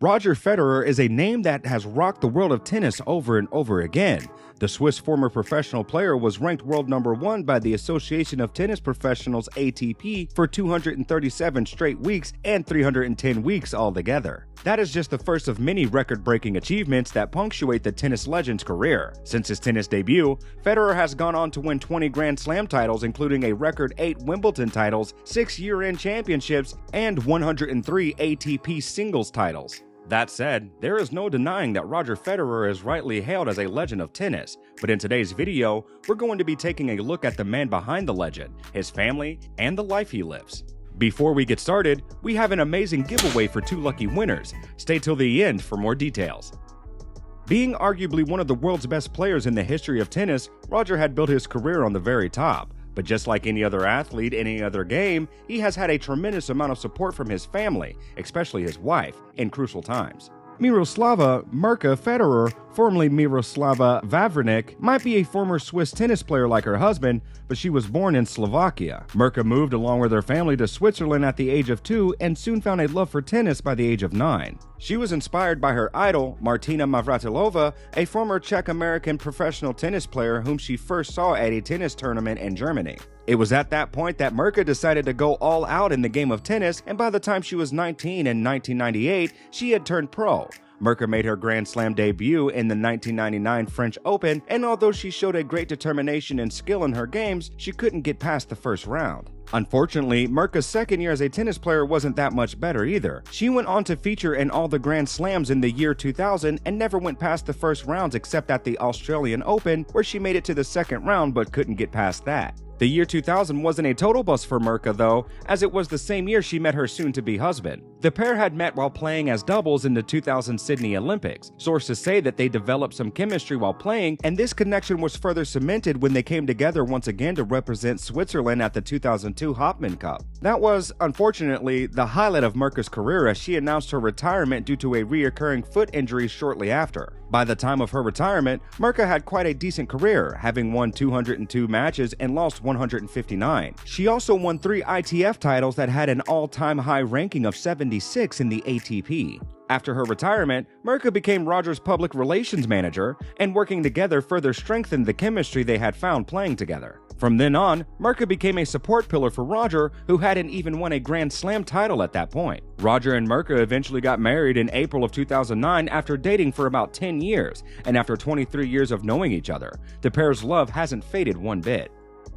Roger Federer is a name that has rocked the world of tennis over and over again. The Swiss former professional player was ranked world number 1 by the Association of Tennis Professionals ATP for 237 straight weeks and 310 weeks altogether. That is just the first of many record-breaking achievements that punctuate the tennis legend's career. Since his tennis debut, Federer has gone on to win 20 Grand Slam titles, including a record 8 Wimbledon titles, 6 year-end championships, and 103 ATP singles titles. That said, there is no denying that Roger Federer is rightly hailed as a legend of tennis, but in today's video, we're going to be taking a look at the man behind the legend, his family, and the life he lives. Before we get started, we have an amazing giveaway for 2 lucky winners. Stay till the end for more details. Being arguably one of the world's best players in the history of tennis, Roger had built his career on the very top. But just like any other athlete in any other game, he has had a tremendous amount of support from his family, especially his wife, in crucial times. Miroslava Mirka Federer, formerly Miroslava Vavrinik, might be a former Swiss tennis player like her husband, but she was born in Slovakia. Mirka moved along with her family to Switzerland at the age of 2 and soon found a love for tennis by the age of 9. She was inspired by her idol, Martina Navratilova, a former Czech-American professional tennis player whom she first saw at a tennis tournament in Germany. It was at that point that Mirka decided to go all out in the game of tennis, and by the time she was 19 in 1998, she had turned pro. Mirka made her Grand Slam debut in the 1999 French Open, and although she showed a great determination and skill in her games, she couldn't get past the first round. Unfortunately, Mirka's second year as a tennis player wasn't that much better either. She went on to feature in all the Grand Slams in the year 2000 and never went past the first rounds except at the Australian Open, where she made it to the second round but couldn't get past that. The year 2000 wasn't a total bust for Mirka though, as it was the same year she met her soon-to-be husband. The pair had met while playing as doubles in the 2000 Sydney Olympics. Sources say that they developed some chemistry while playing, and this connection was further cemented when they came together once again to represent Switzerland at the 2002 Hopman Cup. That was, unfortunately, the highlight of Mirka's career, as she announced her retirement due to a reoccurring foot injury shortly after. By the time of her retirement, Mirka had quite a decent career, having won 202 matches and lost 159. She also won 3 ITF titles that had an all-time high ranking of 76 in the ATP. After her retirement, Mirka became Roger's public relations manager, and working together further strengthened the chemistry they had found playing together. From then on, Mirka became a support pillar for Roger, who hadn't even won a Grand Slam title at that point. Roger and Mirka eventually got married in April of 2009 after dating for about 10 years, and after 23 years of knowing each other. The pair's love hasn't faded one bit.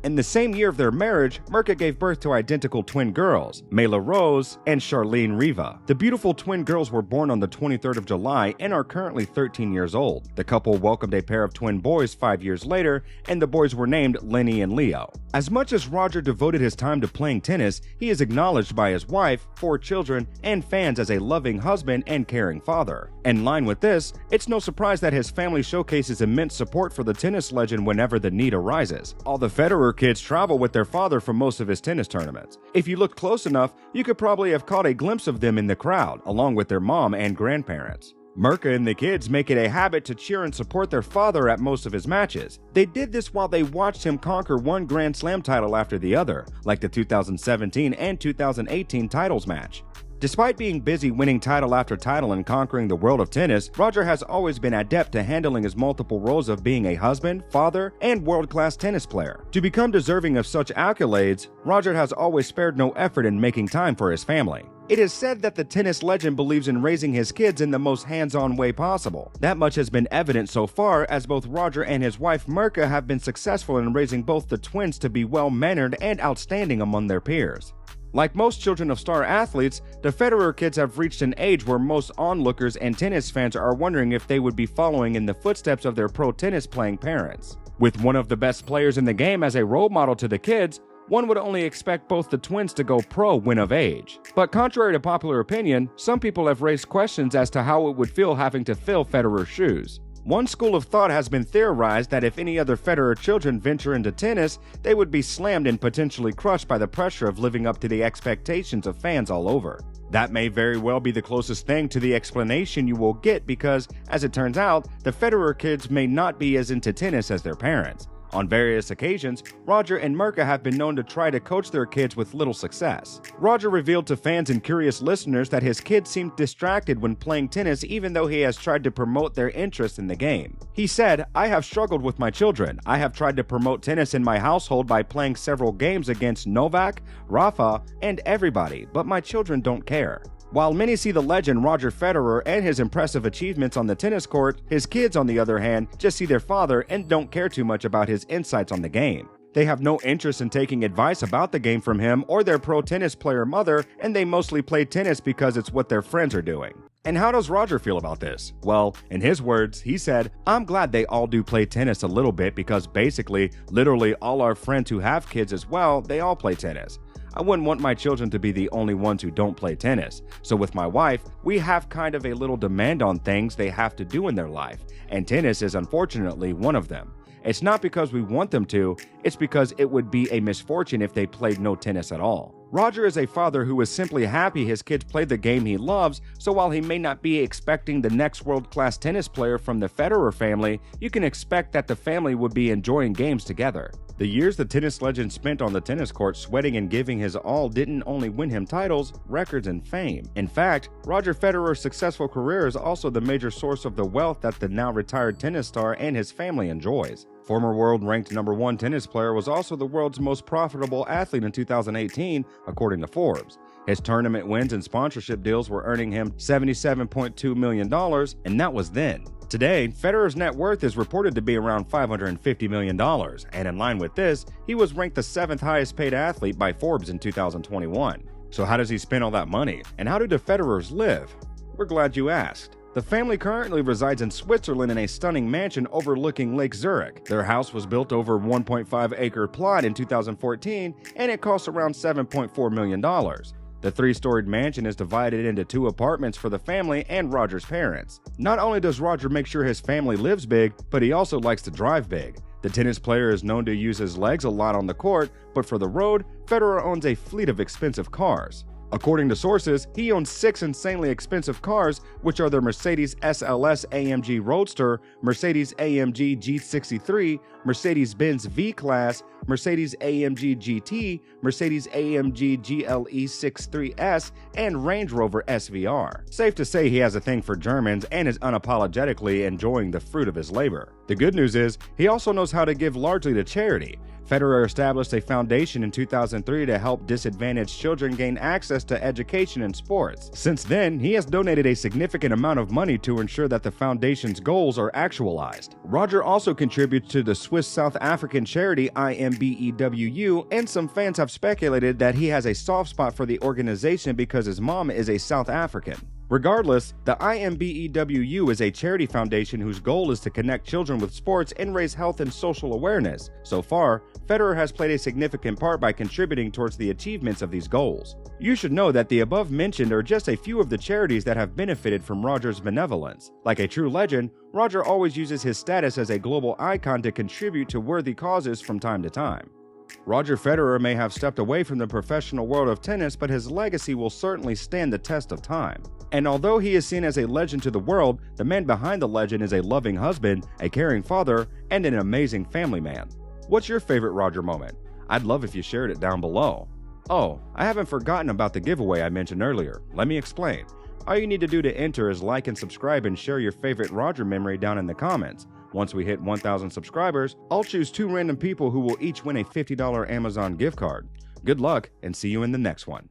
In the same year of their marriage, Mirka gave birth to identical twin girls, Mela Rose and Charlene Riva. The beautiful twin girls were born on the 23rd of July and are currently 13 years old. The couple welcomed a pair of twin boys 5 years later, and the boys were named Lenny and Leo. As much as Roger devoted his time to playing tennis, he is acknowledged by his wife, 4 children, and fans as a loving husband and caring father. In line with this, it's no surprise that his family showcases immense support for the tennis legend whenever the need arises. All the Federer kids travel with their father for most of his tennis tournaments. If you looked close enough, you could probably have caught a glimpse of them in the crowd, along with their mom and grandparents. Mirka and the kids make it a habit to cheer and support their father at most of his matches. They did this while they watched him conquer one Grand Slam title after the other, like the 2017 and 2018 titles match. Despite being busy winning title after title and conquering the world of tennis, Roger has always been adept to handling his multiple roles of being a husband, father, and world-class tennis player. To become deserving of such accolades, Roger has always spared no effort in making time for his family. It is said that the tennis legend believes in raising his kids in the most hands-on way possible. That much has been evident so far, as both Roger and his wife Mirka have been successful in raising both the twins to be well-mannered and outstanding among their peers. Like most children of star athletes, the Federer kids have reached an age where most onlookers and tennis fans are wondering if they would be following in the footsteps of their pro tennis playing parents. With one of the best players in the game as a role model to the kids, one would only expect both the twins to go pro when of age. But contrary to popular opinion, some people have raised questions as to how it would feel having to fill Federer's shoes. One school of thought has been theorized that if any other Federer children venture into tennis, they would be slammed and potentially crushed by the pressure of living up to the expectations of fans all over. That may very well be the closest thing to the explanation you will get because, as it turns out, the Federer kids may not be as into tennis as their parents. On various occasions, Roger and Mirka have been known to try to coach their kids with little success. Roger revealed to fans and curious listeners that his kids seemed distracted when playing tennis even though he has tried to promote their interest in the game. He said, "I have struggled with my children. I have tried to promote tennis in my household by playing several games against Novak, Rafa, and everybody, but my children don't care." While many see the legend Roger Federer and his impressive achievements on the tennis court, his kids, on the other hand, just see their father and don't care too much about his insights on the game. They have no interest in taking advice about the game from him or their pro tennis player mother, and they mostly play tennis because it's what their friends are doing. And how does Roger feel about this? Well, in his words, he said, "I'm glad they all do play tennis a little bit because basically, literally all our friends who have kids as well, they all play tennis. I wouldn't want my children to be the only ones who don't play tennis. So with my wife, we have kind of a little demand on things they have to do in their life, and tennis is unfortunately one of them. It's not because we want them to, it's because it would be a misfortune if they played no tennis at all." Roger is a father who is simply happy his kids play the game he loves, so while he may not be expecting the next world-class tennis player from the Federer family, you can expect that the family would be enjoying games together. The years the tennis legend spent on the tennis court sweating and giving his all didn't only win him titles, records, and fame. In fact, Roger Federer's successful career is also the major source of the wealth that the now retired tennis star and his family enjoys. Former world-ranked #1 tennis player was also the world's most profitable athlete in 2018, according to Forbes. His tournament wins and sponsorship deals were earning him $77.2 million, and that was then. Today, Federer's net worth is reported to be around $550 million, and in line with this, he was ranked the 7th highest paid athlete by Forbes in 2021. So how does he spend all that money? And how do the Federers live? We're glad you asked. The family currently resides in Switzerland in a stunning mansion overlooking Lake Zurich. Their house was built over a 1.5-acre plot in 2014, and it costs around $7.4 million. The 3-storied mansion is divided into 2 apartments for the family and Roger's parents. Not only does Roger make sure his family lives big, but he also likes to drive big. The tennis player is known to use his legs a lot on the court, but for the road, Federer owns a fleet of expensive cars. According to sources, he owns 6 insanely expensive cars, which are the Mercedes SLS AMG Roadster, Mercedes AMG G63, Mercedes-Benz V-Class, Mercedes AMG GT, Mercedes AMG GLE 63S, and Range Rover SVR. Safe to say he has a thing for Germans and is unapologetically enjoying the fruit of his labor. The good news is, he also knows how to give largely to charity. Federer established a foundation in 2003 to help disadvantaged children gain access to education and sports. Since then, he has donated a significant amount of money to ensure that the foundation's goals are actualized. Roger also contributes to the Swiss South African charity IMBEWU, and some fans have speculated that he has a soft spot for the organization because his mom is a South African. Regardless, the IMBEWU is a charity foundation whose goal is to connect children with sports and raise health and social awareness. So far, Federer has played a significant part by contributing towards the achievements of these goals. You should know that the above mentioned are just a few of the charities that have benefited from Roger's benevolence. Like a true legend, Roger always uses his status as a global icon to contribute to worthy causes from time to time. Roger Federer may have stepped away from the professional world of tennis, but his legacy will certainly stand the test of time. And although he is seen as a legend to the world, the man behind the legend is a loving husband, a caring father, and an amazing family man. What's your favorite Roger moment? I'd love if you shared it down below. Oh, I haven't forgotten about the giveaway I mentioned earlier. Let me explain. All you need to do to enter is like and subscribe and share your favorite Roger memory down in the comments. Once we hit 1,000 subscribers, I'll choose 2 random people who will each win a $50 Amazon gift card. Good luck, and see you in the next one.